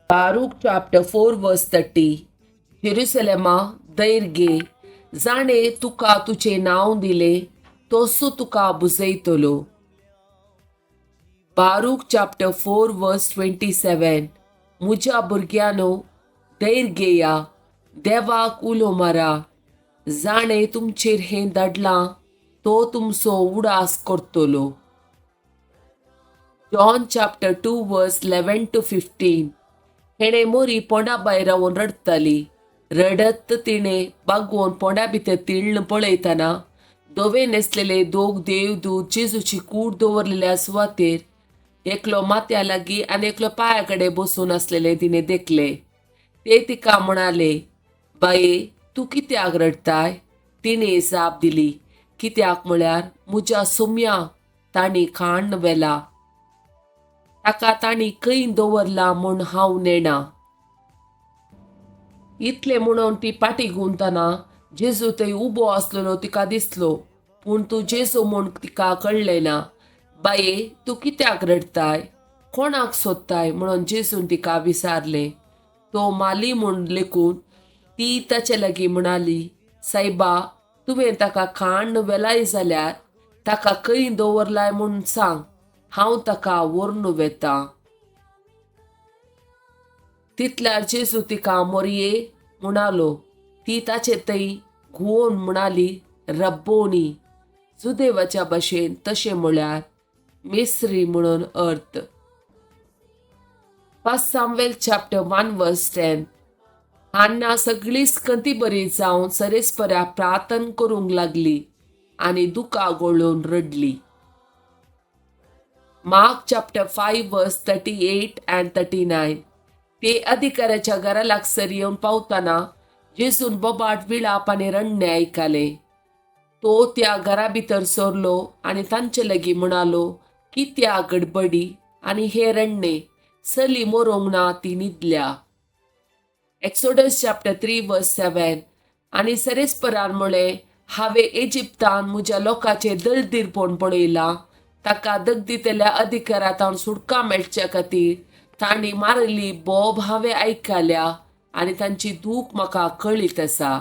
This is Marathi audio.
Baruch chapter 4 verse 30. जेरुसलेमा दैर घे, जाणे तुका तुझे नाव दिले तोसू तुका बुजयतलो. Baruch chapter 4 verse 27. मुझ्या भुरग्यानो दैर घेया, देवाक उलो मारा, जाणे तुमचेर हें धाडलां तो तुमचो उडास करतलो. John chapter 2 verse 11 to 15. हेणे मोरी पोंडा भायर रावून रडताली. रडत तिणे बागोवन पोंडा भितर तिळ्ळ पळयतना धवे न्हेसलेले दोग देवदूत जेजूची कूड दवरलेल्या सुवातेर एकलो माथ्या लागीं आनी एकलो पांया कडेन बसून आसलेले तिणे देखले. ते तिका म्हणाले, बाये तूं कित्याक रडताय? तिणे जाप दिली, कित्याक म्हळ्यार म्हज्या सुम्या तांणी खाण व्हेला. ताका तांणी खंय दवरला म्हूण हांव नेना. इतले म्हणून ती पाटी गुंतना जेजू थंय उबो आसलेलो तिका दिसलो, पूण तूं जेजू म्हूण तिका कळलें ना. बाये तूं कित्याक रडताय? कोणाक सोदताय म्हणून जेजून तिका विचारलें. तो माली म्हूण लेखून ती ताचे लागीं म्हणाली, सायबा तुवें ताका खाण व्हेलाय जाल्यार ताका खंय दवरलाय म्हूण सांग, हांव ताका व्हरून वेतां. तितल्यार जेजू तिका मोरये म्हणालो. ती ताचे थंय घुंवोन म्हणाली, रब्बोनी, जुदेवाच्या भाशेन तशें म्हळ्यार मेस्त्री म्हणून अर्थ. फर्स्ट सामुएल चॅप्टर 1 वर्स 10. हान्ना सगळी स्कंती बरी जावन सरेस्पऱ्या प्रार्थन करूंक लागली आनी दुका गळून रडली. मार्क चॅप्टर 5 वर्स 38 and 39. ते अधिकाऱ्याच्या घरा लागसर येवन पावतना जेजून बोबाट विळाप आनी रडणे आयकले. तो त्या घरा भितर सरलो आनी तांचे लागीं म्हणालो, कित्या गडबडी आनी हे रडणे? चली मरोंक ना, ती न्हिदल्या. एक्सोडस चॅप्टर 3 वर्स 7. आनी सरेस्परान म्हळें, हांवें इजिप्तान म्हज्या लोकांचें दळदीरपण पळयलां. ताका दगदितल्या अधिकारांत सुटका मेळच्या खातीर तांणी मारिल्ली बोब हांवें आयकल्या आनी तांची दूख म्हाका कळीत आसा.